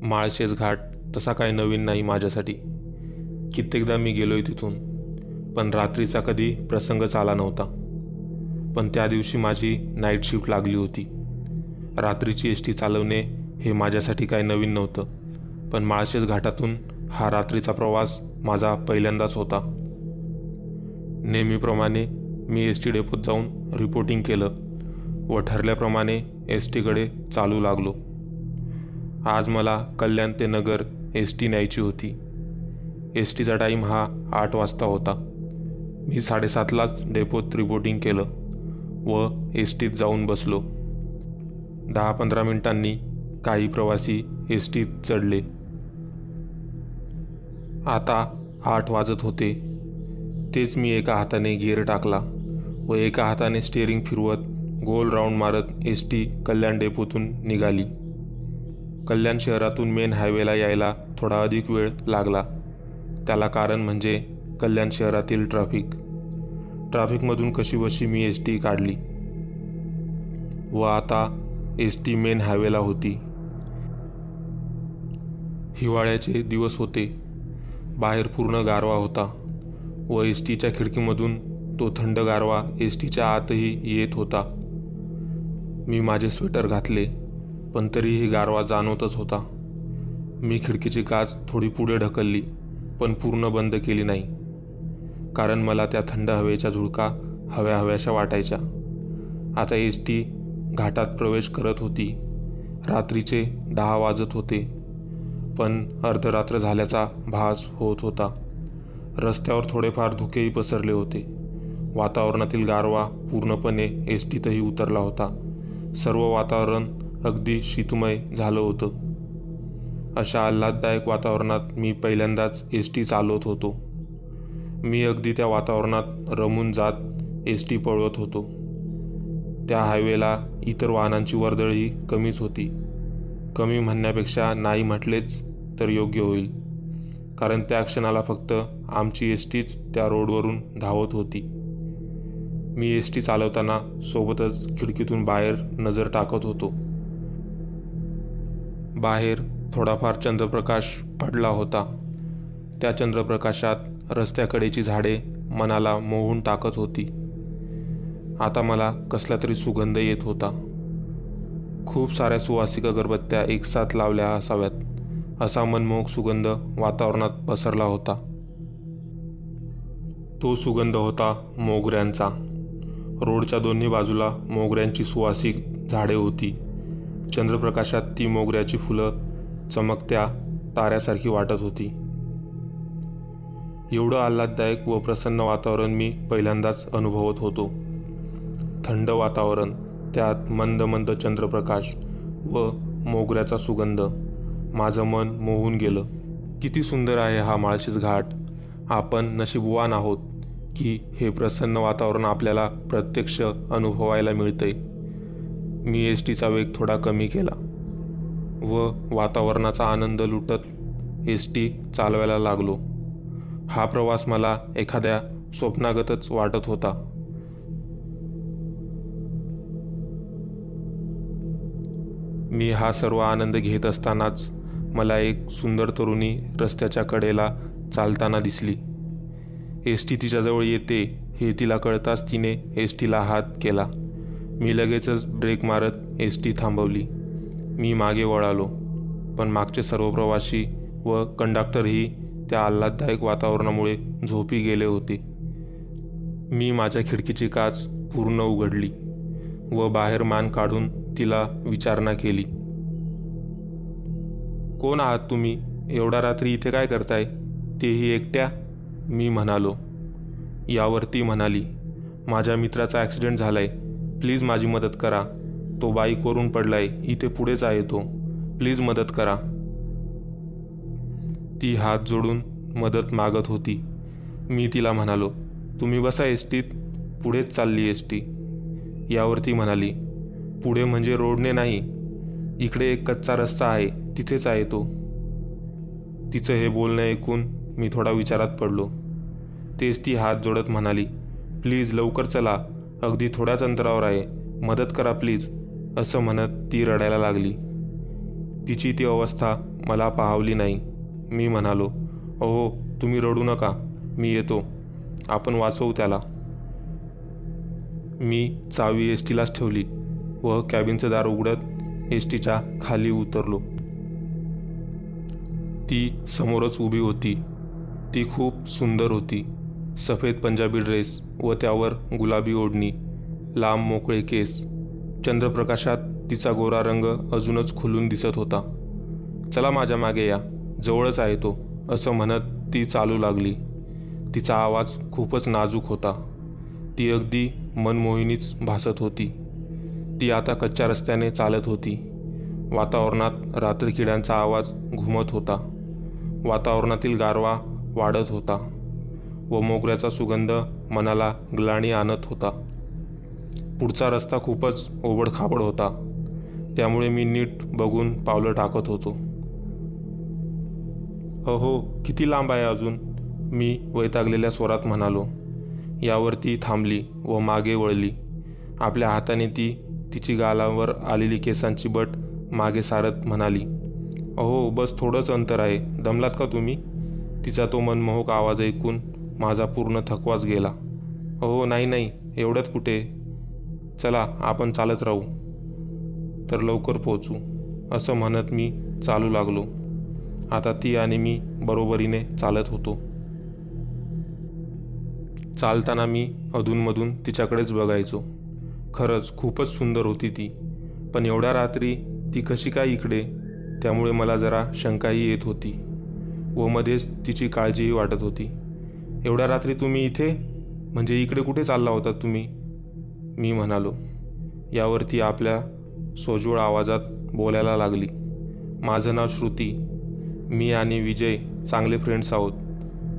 माळशेज घाट तसा काही नवीन नाही माझ्यासाठी. कित्येकदा मी गेलोय तिथून, पण रात्रीचा कधी प्रसंगच आला नव्हता. पण त्या दिवशी माझी नाईट शिफ्ट लागली होती. रात्रीची एस टी चालवणे हे माझ्यासाठी काही नवीन नव्हतं, पण माळशेज घाटातून हा रात्रीचा प्रवास माझा पहिल्यांदाच होता. नेहमीप्रमाणे मी एस टी डेपोत जाऊन रिपोर्टिंग केलं व ठरल्याप्रमाणे एस टीकडे चालू लागलो. आज मला कल्याण ते नगर एस टी न्यायची होती. एस टीचा टाईम हा 8 वाजता होता. मी 7:30लाच डेपोत रिपोर्टिंग केलं व एस टीत जाऊन बसलो. 10-15 मिनिटांनी काही प्रवासी एस टीत चढले. आता 8 वाजत होते. तेच मी एका हाताने गिअर टाकला व एका हाताने स्टिअरिंग फिरवत गोल राऊंड मारत एस टी कल्याण डेपोतून निघाली. कल्याण शहरातून मेन हायवेला यायला थोडा अधिक वेळ लागला. त्याला कारण म्हणजे कल्याण शहरातील ट्रॅफिकमधून कशीबशी मी एस टी काढली व आता एस टी मेन हायवेला होती. हिवाळ्याचे दिवस होते. बाहेर पूर्ण गारवा होता व एस टीच्या खिडकीमधून तो थंड गारवा एस टीच्या आतही येत होता. मी माझे स्वेटर घातले, पण तरीही गारवा जाणवतच होता. मी खिडकीची काच थोडी पुढे ढकलली, पण पूर्ण बंद केली नाही, कारण मला त्या थंड हवेच्या झुळका हव्याशा वाटायच्या. आता एस टी घाटात प्रवेश करत होती. रात्रीचे 10 वाजत होते, पण अर्धरात्र झाल्याचा भास होत होता. रस्त्यावर थोडेफार धुकेही पसरले होते. वातावरणातील गारवा पूर्णपणे एस टीतही उतरला होता. सर्व वातावरण अगदी शीतमय झालं होतं. अशा आल्हाददायक वातावरणात मी पहिल्यांदाच एस टी चालवत होतो. मी अगदी त्या वातावरणात रमून जात एस टी पळवत होतो. त्या हायवेला इतर वाहनांची वर्दळही कमीच होती. कमी म्हणण्यापेक्षा नाही म्हटलेच तर योग्य होईल, कारण त्या क्षणाला फक्त आमची एस टीच त्या रोडवरून धावत होती. मी एस टी चालवताना सोबतच खिडकीतून बाहेर नजर टाकत होतो. बाहेर थोडाफार चंद्रप्रकाश पडला होता. त्या चंद्रप्रकाशात रस्त्याकडेची झाडे मनाला मोहून टाकत होती. आता मला कसला तरी सुगंध येत होता. खूप साऱ्या सुवासिक अगरबत्त्या एकसाथ लावल्या असाव्यात, असा मनमोहक सुगंध वातावरणात पसरला होता. तो सुगंध होता मोगऱ्यांचा. रोडच्या दोन्ही बाजूला मोगऱ्यांची सुवासिक झाडे होती. चंद्रप्रकाशात ती मोगऱ्याची फुलं चमकत्या ताऱ्यासारखी वाटत होती. एवढं आल्हाददायक व प्रसन्न वातावरण मी पहिल्यांदाच अनुभवत होतो. थंड वातावरण, त्यात मंद मंद चंद्रप्रकाश व मोगऱ्याचा सुगंध. माझं मन मोहून गेलं. किती सुंदर आहे हा माळशेज घाट. आपण नशीबवान आहोत की हे प्रसन्न वातावरण आपल्याला प्रत्यक्ष अनुभवायला मिळतंय. मी एस टीचा वेग थोडा कमी केला व वातावरणाचा आनंद लुटत एस टी चालवायला लागलो. हा प्रवास मला एखाद्या स्वप्नागतच वाटत होता. मी हा सर्व आनंद घेत असतानाच मला एक सुंदर तरुणी रस्त्याच्या कडेला चालताना दिसली. एस टी तिच्याजवळ येते हे तिला कळताच तिने एस टीला हात केला. मी लगेचच ब्रेक मारत एस टी थांबवली. मी मागे वळालो, पण मागचे सर्व प्रवासी व कंडक्टरही त्या आल्हाददायक वातावरणामुळे झोपी गेले होते. मी माझ्या खिडकीची काच पूर्ण उघडली व बाहेर मान काढून तिला विचारणा केली. कोण आहात तुम्ही? एवढ्या रात्री इथे काय करताय, तेही एकट्या? मी म्हणालो. यावर ती म्हणाली, माझ्या मित्राचा ॲक्सिडेंट झालाय, प्लीज माझी मदत करा. तो बाईकवरून पडलाय, इथे पुढेच आहे तो, प्लीज मदत करा. ती हात जोडून मदत मागत होती. मी तिला म्हणालो, तुम्ही बसा एस टीत, पुढेच चालली एस टी. यावर ती म्हणाली, पुढे म्हणजे रोडने नाही, इकडे एक कच्चा रस्ता आहे, तिथेच आहे तो. तिचं हे बोलणं ऐकून मी थोडा विचारात पडलो. तेच ती हात जोडत म्हणाली, प्लीज लवकर चला, अगदी थोड्याच अंतरावर आहे, मदत करा प्लीज, असं म्हणत ती रडायला लागली. तिची ती अवस्था मला पाहवली नाही. मी म्हणालो, अहो तुम्ही रडू नका, मी येतो, आपण वाचवू त्याला. मी चावी एस टीलाच ठेवली व कॅबिनचं दार उघडत एस टीच्या खाली उतरलो. ती समोरच उभी होती. ती खूप सुंदर होती. सफेद पंजाबी ड्रेस व त्यावर गुलाबी ओढणी, लांब मोकळे केस. चंद्रप्रकाशात तिचा गोरा रंग अजूनच खुलून दिसत होता. चला माझ्या मागे या, जवळच आहे तो, असं म्हणत ती चालू लागली. तिचा आवाज खूपच नाजूक होता. ती अगदी मनमोहिनीच भासत होती. ती आता कच्च्या रस्त्याने चालत होती. वातावरणात रात्रकिड्यांचा आवाज घुमत होता. वातावरणातील गारवा वाढत होता व मोगऱ्याचा सुगंध मनाला ग्लानी आणत होता. पुढचा रस्ता खूपच ओबडखाबड होता, त्यामुळे मी नीट बघून पावलं टाकत होतो. अहो किती लांब आहे अजून, मी वैतागलेल्या स्वरात म्हणालो. यावर ती थांबली व मागे वळली. आपल्या हाताने ती तिची गालावर आलेली केसांची बट मागे सारत म्हणाली, अहो बस थोडंच अंतर आहे, दमलात का तुम्ही? तिचा तो मनमोहक आवाज ऐकून माझा पूर्ण थकवाच गेला. अहो नाही नाही, एवढ्यात कुठे, चला आपण चालत राहू तर लवकर पोहोचू, असं म्हणत मी चालू लागलो. आता ती आणि मी बरोबरीने चालत होतो. चालताना मी अधूनमधून तिच्याकडेच बघायचो. खरंच खूपच सुंदर होती ती, पण एवढ्या रात्री ती कशी काय इकडे, त्यामुळे मला जरा शंकाही येत होती व मध्येच तिची काळजीही वाटत होती. एवढ्या रात्री तुम्ही इथे, म्हणजे इकडे कुठे चालला होता तुम्ही? मी म्हणालो. यावर ती आपल्या सोज्वळ आवाजात बोलायला लागली. माझं नाव श्रुती. मी आणि विजय चांगले फ्रेंड्स आहोत.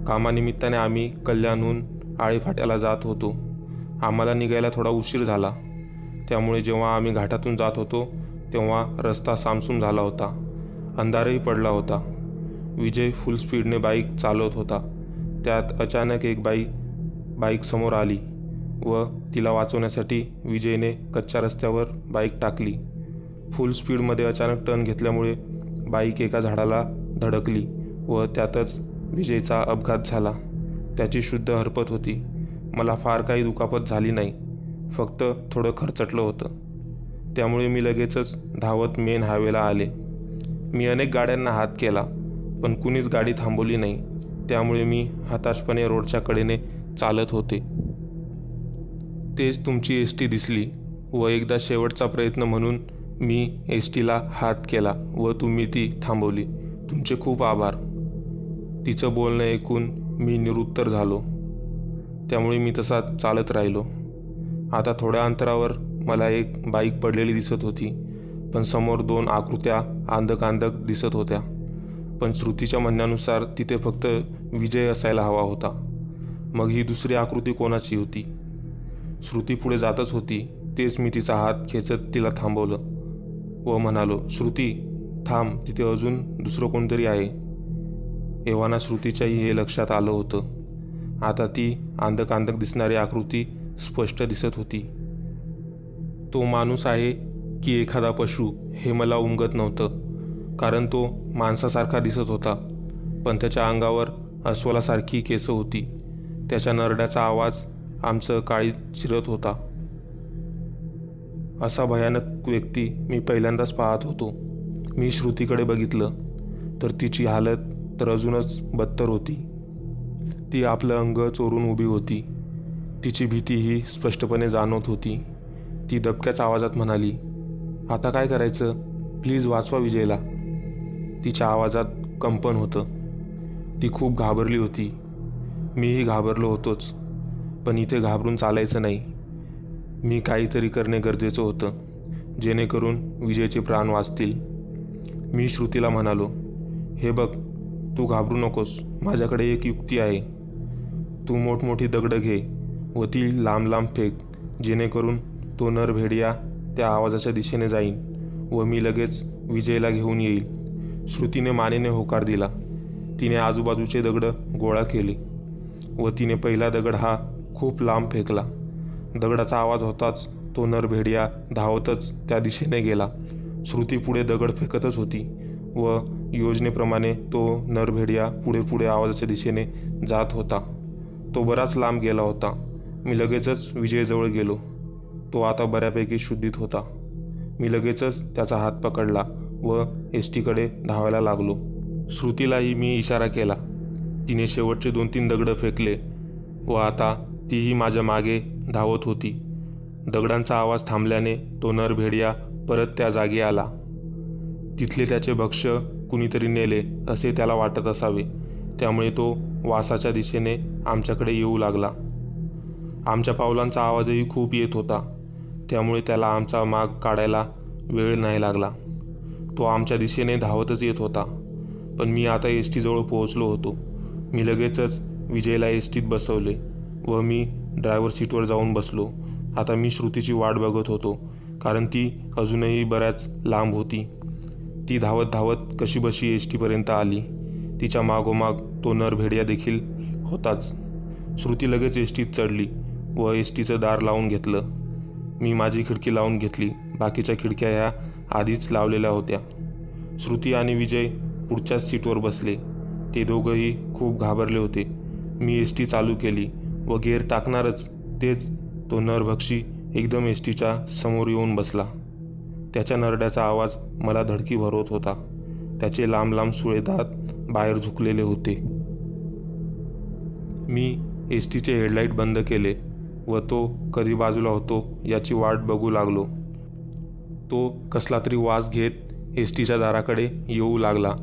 कामानिमित्ताने आम्ही कल्याणहून आळेफाट्याला जात होतो. आम्हाला निघायला थोडा उशीर झाला, त्यामुळे जेव्हा आम्ही घाटातून जात होतो तेव्हा रस्ता सामसूम झाला होता. अंधारही पडला होता. विजय फुल स्पीडने बाईक चालवत होता. त्यात अचानक एक बाईक समोर आली व तिला वाचवण्यासाठी विजयने कच्च्या रस्त्यावर बाईक टाकली. फुल स्पीडमध्ये अचानक टर्न घेतल्यामुळे बाईक एका झाडाला धडकली व त्यातच विजयचा अपघात झाला. त्याची शुद्ध हरपत होती. मला फार काही दुखापत झाली नाही, फक्त थोडं खरचटलं होतं. त्यामुळे मी लगेचच धावत मेन हायवेला आले. मी अनेक गाड्यांना हात केला, पण कुणीच गाडी थांबवली नाही. त्यामुळे मी हताशपणे रोडच्या कडेने चालत होते. तेच तुमची एस टी दिसली व एकदा शेवटचा प्रयत्न म्हणून मी एस टीला हात केला व तुम्ही ती थांबवली. तुमचे खूप आभार. तिचं बोलणं ऐकून मी निरुत्तर झालो. त्यामुळे मी तसा चालत राहिलो. आता थोड्या अंतरावर मला एक बाईक पडलेली दिसत होती, पण समोर 2 आकृत्या आंदक दिसत होत्या. पण श्रुतीच्या म्हणण्यानुसार तिथे फक्त विजय असायला हवा होता. मग ही दुसरी आकृती कोणाची होती? श्रुती पुढे जातच होती. तेच मी तिचा हात खेचत तिला थांबवलं व म्हणालो, श्रुती थांब, तिथे अजून दुसरं कोणतरी आहे. एव्हाना श्रुतीच्याही हे लक्षात आलं होतं. आता ती आंदक दिसणारी आकृती स्पष्ट दिसत होती. तो माणूस आहे की एखादा पशु हे मला उमगत नव्हतं, कारण तो माणसासारखा दिसत होता, पण त्याच्या अंगावर अस्वलासारखी केसं होती. त्याच्या नरड्याचा आवाज आमचं काळीज चिरत होता. असा भयानक व्यक्ती मी पहिल्यांदाच पाहत होतो. मी श्रुतीकडे बघितलं तर तिची हालत तर अजूनच बदतर होती. ती आपलं अंग चोरून उभी होती. तिची भीतीही स्पष्टपणे जाणवत होती. ती दबक्याच आवाजात म्हणाली, आता काय करायचं? प्लीज वाचवा विजयला. तिच्या आवाजात कंपन होतं. ती खूप घाबरली होती. मीही घाबरलो होतोच, पण इथे घाबरून चालायचं नाही. मी काहीतरी करणे गरजेचं होतं, जेणेकरून विजयचे प्राण वाचतील. मी श्रुतीला म्हणालो, हे बघ, तू घाबरू नकोस. माझ्याकडे एक युक्ती आहे. तू मोठमोठी दगडं घे व ती लांब फेक, जेणेकरून तो नरभेडिया त्या आवाजाच्या दिशेने जाईन व मी लगेच विजयला घेऊन येईल. श्रुतीने मानेने होकार दिला. तिने आजूबाजूचे दगडं गोळा केले व तिने पहिला दगड हा खूप लांब फेकला. दगडाचा आवाज होताच तो नरभेडिया धावतच त्या दिशेने गेला. श्रुती पुढे दगड फेकतच होती व योजनेप्रमाणे तो नरभेडिया पुढे पुढे आवाजाच्या दिशेने जात होता. तो बराच लांब गेला होता. मी लगेचच विजयजवळ गेलो. तो आता बऱ्यापैकी शुद्धीत होता. मी लगेचच त्याचा हात पकडला व एस टीकडे धावायला लागलो. श्रुतीलाही मी इशारा केला. तिने शेवटचे 2-3 दगडं फेकले व आता तीही माझ्या मागे धावत होती. दगडांचा आवाज थांबल्याने तो नरभेडिया परत त्या जागी आला. तिथले त्याचे भक्ष्य कुणीतरी नेले असे त्याला वाटत असावे, त्यामुळे तो वासाच्या दिशेने आमच्याकडे येऊ लागला. आमच्या पावलांचा आवाजही खूप येत होता, त्यामुळे त्याला आमचा माग काढायला वेळ नाही लागला. तो आमच्या दिशेने धावतच येत होता. पण मी आता एस टीजवळ पोहोचलो होतो. मी लगेचच विजयला एस टीत बसवले व मी ड्रायव्हर सीटवर जाऊन बसलो. आता मी श्रुतीची वाट बघत होतो, कारण ती अजूनही बऱ्याच लांब होती. ती धावत धावत कशीबशी एस टीपर्यंत आली. तिच्या मागोमाग तो नरभेडिया देखील होताच. श्रुती लगेच एस टीत चढली व एस टीचं दार लावून घेतलं. मी माझी खिडकी लावून घेतली. बाकीच्या खिडक्या ह्या आधीच लावलेल्या होत्या. श्रुती आणि विजय पुढच्याच सीटवर बसले. ते दोघंही खूप घाबरले होते. मी एस टी चालू केली व गेअर टाकणारच तेच तो नरभक्षी एकदम एस टीच्या समोर येऊन बसला. त्याच्या नरड्याचा आवाज मला धडकी भरवत होता. त्याचे लांब लांब सुळे दात बाहेर झुकलेले होते. मी एस टीचे हेडलाईट बंद केले व तो कधी बाजूला होतो याची वाट बघू लागलो. तो कसला तरी वास घेत एस टीच्या दाराकडे येऊ लागला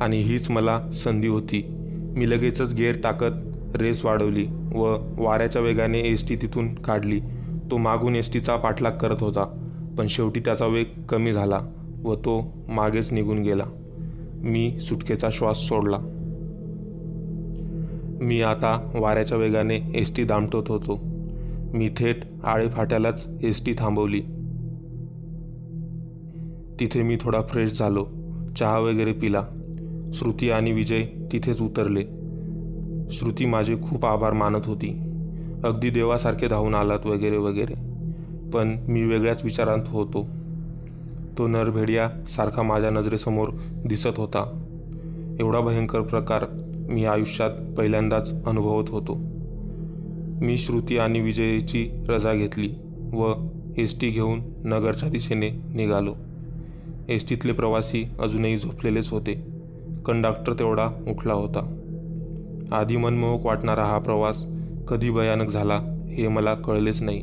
आणि हीच मला संधी होती. मी लगेचच गिअर टाकत रेस वाढवली व वाऱ्याच्या वेगाने एस टी तिथून काढली. तो मागून एस टीचा पाठलाग करत होता, पण शेवटी त्याचा वेग कमी झाला व तो मागेच निघून गेला. मी सुटकेचा श्वास सोडला. मी आता वाऱ्याच्या वेगाने एस टी दामटत होतो. मी थेट आळेफाट्यालाच एस टी थांबवली. तिथे मी थोडा फ्रेश झालो. चहा वगैरे पिला. श्रुती आणि विजय तिथेच उतरले. श्रुती माझे खूप आभार मानत होती. अगदी देवासारखे धावून आलात वगैरे वगैरे. पण मी वेगळ्याच विचारांत होतो. तो नरभेडिया सारखा माझ्या नजरेसमोर दिसत होता. एवढा भयंकर प्रकार मी आयुष्यात पहिल्यांदाच अनुभवत होतो. मी श्रुती आणि विजयची रजा घेतली व एस टी घेऊन नगरच्या दिशेने निघालो. एस टीतले प्रवासी अजूनही झोपलेलेच होते. कंडक्टर तेवढा उठला होता. आधी मनमोहक वाटणारा हा प्रवास कधी भयानक झाला हे मला कळलेच नाही.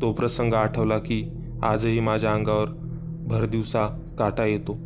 तो प्रसंग आठवला की आजही माझ्या अंगावर भरदिवसा काटा येतो.